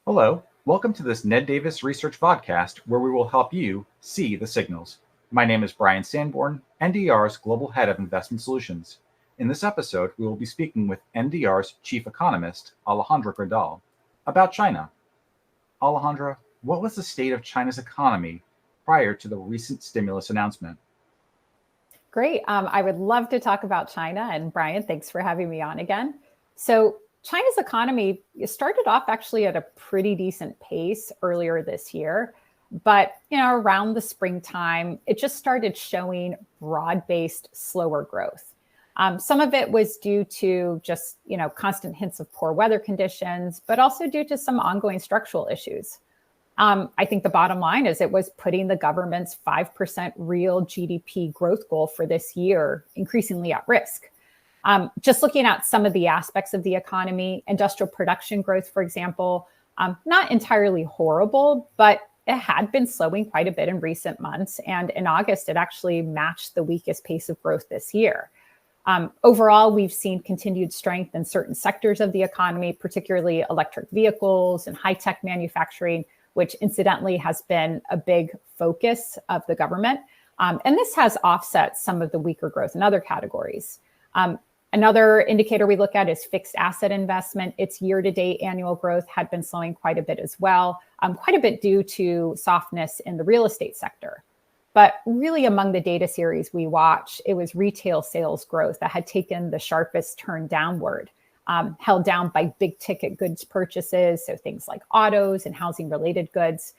Hello, welcome to this Ned Davis Research podcast where we will help you see the signals. My name is Brian Sanborn, NDR's Global Head of Investment Solutions. In this episode, we will be speaking with NDR's Chief Economist Alejandra Grindal about China. Alejandra, what was the state of China's economy prior to the recent stimulus announcement? Great. I would love to talk about China. And Brian, thanks for having me on again. So China's economy started off actually at a pretty decent pace earlier this year. But, around the springtime, it just started showing broad-based slower growth. Some of it was due to just, constant hints of poor weather conditions, but also due to some ongoing structural issues. I think the bottom line is it was putting the government's 5% real GDP growth goal for this year increasingly at risk. Just looking at some of the aspects of the economy, industrial production growth, for example, not entirely horrible, but it had been slowing quite a bit in recent months. And in August, it actually matched the weakest pace of growth this year. Overall, we've seen continued strength in certain sectors of the economy, particularly electric vehicles and high-tech manufacturing, which incidentally has been a big focus of the government. And this has offset some of the weaker growth in other categories. Another indicator we look at is fixed asset investment. Its year-to-date annual growth had been slowing quite a bit as well, quite a bit due to softness in the real estate sector. But really among the data series we watch, it was retail sales growth that had taken the sharpest turn downward, held down by big ticket goods purchases, so things like autos and housing related goods.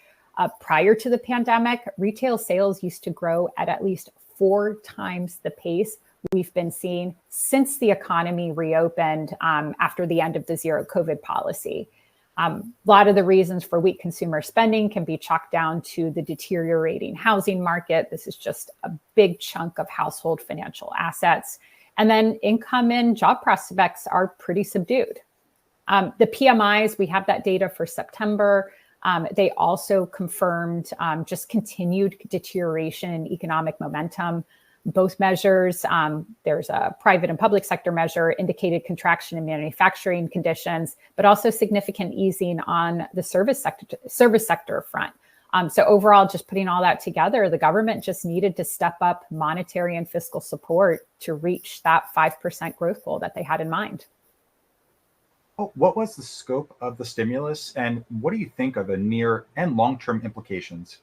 Prior to the pandemic, retail sales used to grow at least 4 times the pace we've been seeing since the economy reopened after the end of the zero COVID policy. A lot of the reasons for weak consumer spending can be chalked down to the deteriorating housing market. This is just a big chunk of household financial assets. And then income and job prospects are pretty subdued. The PMIs, we have that data for September. They also confirmed just continued deterioration in economic momentum. Both measures, there's a private and public sector measure, indicated contraction in manufacturing conditions, but also significant easing on the service sector front. So overall, just putting all that together, the government just needed to step up monetary and fiscal support to reach that 5% growth goal that they had in mind. What was the scope of the stimulus, and what do you think are the near and long-term implications?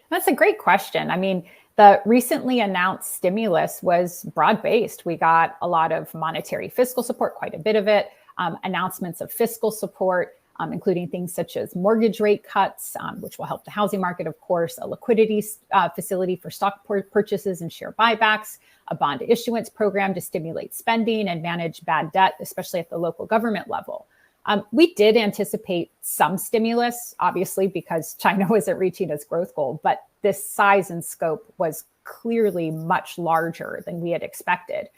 That's a great question. I mean, the recently announced stimulus was broad-based. We got a lot of monetary fiscal support, quite a bit of it, announcements of fiscal support, including things such as mortgage rate cuts, which will help the housing market, of course, a liquidity facility for stock purchases and share buybacks, a bond issuance program to stimulate spending and manage bad debt, especially at the local government level. We did anticipate some stimulus, obviously, because China wasn't reaching its growth goal, but this size and scope was clearly much larger than we had expected.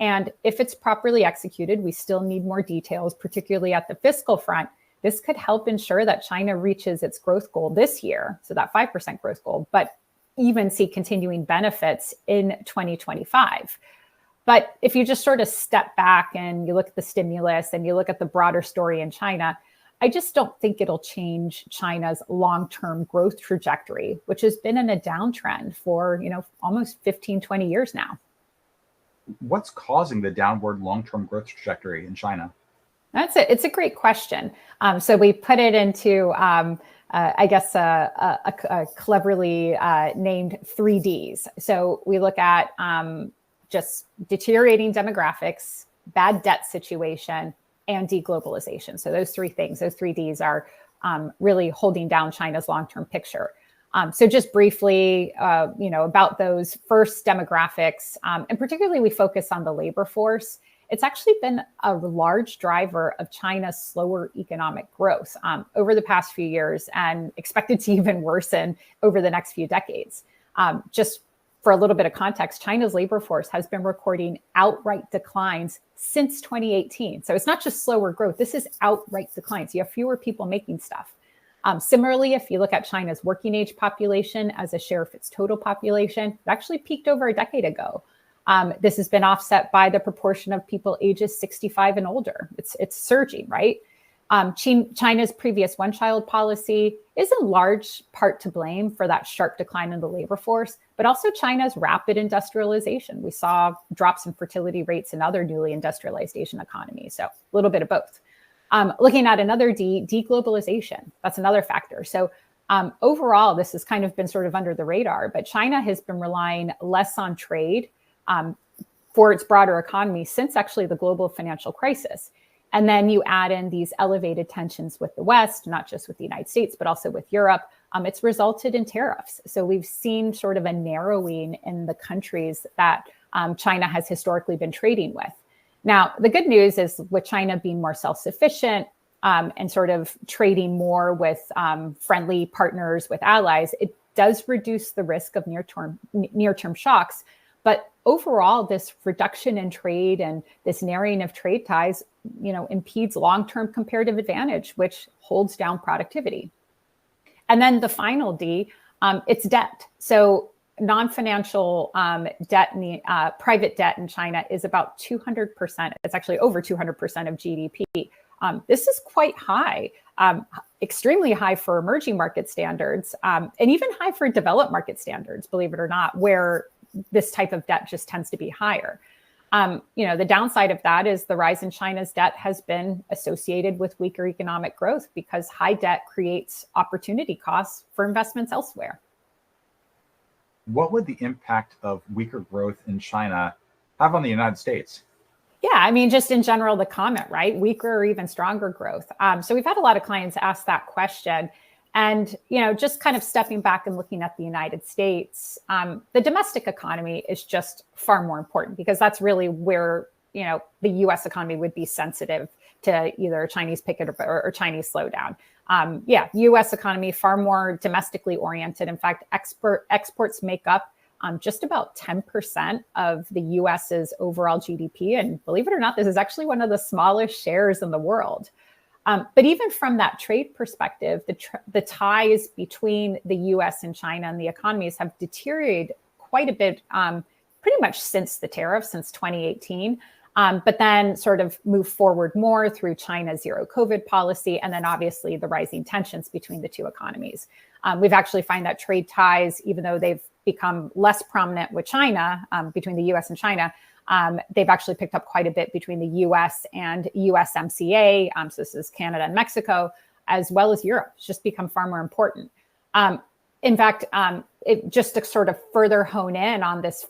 And if it's properly executed, we still need more details, particularly at the fiscal front. This could help ensure that China reaches its growth goal this year, so that 5% growth goal, but even see continuing benefits in 2025. But if you just sort of step back and you look at the stimulus and you look at the broader story in China, I just don't think it'll change China's long-term growth trajectory, which has been in a downtrend for, almost 15, 20 years now. What's causing the downward long-term growth trajectory in China? It's a great question. So we put it into, I guess, a cleverly named 3Ds. So we look at just deteriorating demographics, bad debt situation, and deglobalization. So those 3 things, those 3Ds are really holding down China's long-term picture. So just briefly, about those first demographics, and particularly we focus on the labor force. It's actually been a large driver of China's slower economic growth over the past few years and expected to even worsen over the next few decades. Just for a little bit of context, China's labor force has been recording outright declines since 2018. So it's not just slower growth. This is outright declines. You have fewer people making stuff. Similarly, if you look at China's working age population as a share of its total population, it actually peaked over a decade ago. This has been offset by the proportion of people ages 65 and older. It's surging, right? China's previous one-child policy is in large part to blame for that sharp decline in the labor force, but also China's rapid industrialization. We saw drops in fertility rates in other newly industrialized Asian economies, so a little bit of both. Looking at another deglobalization, that's another factor. So overall, this has kind of been sort of under the radar, but China has been relying less on trade for its broader economy since actually the global financial crisis. And then you add in these elevated tensions with the West, not just with the United States, but also with Europe. It's resulted in tariffs. So we've seen sort of a narrowing in the countries that China has historically been trading with. Now, the good news is with China being more self-sufficient and sort of trading more with friendly partners, with allies, it does reduce the risk of near-term shocks. But overall, this reduction in trade and this narrowing of trade ties, impedes long-term comparative advantage, which holds down productivity. And then the final D, it's debt. So non-financial debt, private debt in China is about 200%. It's actually over 200% of GDP. This is quite high, extremely high for emerging market standards, and even high for developed market standards, believe it or not, where this type of debt just tends to be higher. The downside of that is the rise in China's debt has been associated with weaker economic growth because high debt creates opportunity costs for investments elsewhere. What would the impact of weaker growth in China have on the United States? Yeah, just in general, the comment, right? Weaker or even stronger growth. So we've had a lot of clients ask that question. And, just kind of stepping back and looking at the United States, the domestic economy is just far more important because that's really where, the U.S. economy would be sensitive to either a Chinese pickup or Chinese slowdown. U.S. economy far more domestically oriented. In fact, exports make up just about 10% of the U.S.'s overall GDP. And believe it or not, this is actually one of the smallest shares in the world. But even from that trade perspective, the ties between the U.S. and China and the economies have deteriorated quite a bit, pretty much since the tariffs, since 2018. But then sort of move forward more through China's zero COVID policy, and then obviously the rising tensions between the two economies. We've actually found that trade ties, even though they've become less prominent with China, between the U.S. and China, they've actually picked up quite a bit between the U.S. and USMCA. So this is Canada and Mexico, as well as Europe. It's just become far more important. In fact, it just to sort of further hone in on this,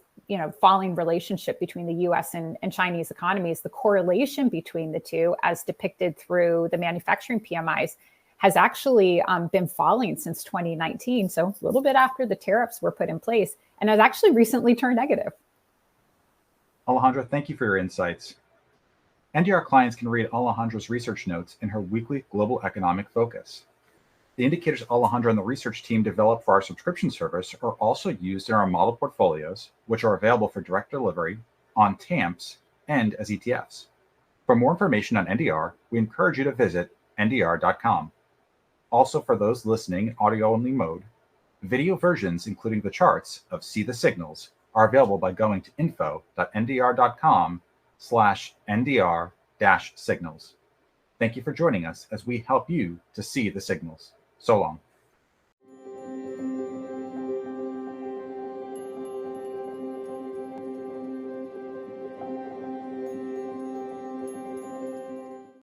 falling relationship between the U.S. and Chinese economies, the correlation between the two, as depicted through the manufacturing PMIs, has actually been falling since 2019. So a little bit after the tariffs were put in place, and has actually recently turned negative. Alejandra, thank you for your insights. NDR clients can read Alejandra's research notes in her weekly Global Economic Focus. The indicators Alejandra and the research team developed for our subscription service are also used in our model portfolios, which are available for direct delivery, on TAMPs, and as ETFs. For more information on NDR, we encourage you to visit ndr.com. Also, for those listening in audio-only mode, video versions, including the charts of See the Signals, are available by going to info.ndr.com/ndr-signals. Thank you for joining us as we help you to see the signals. So long.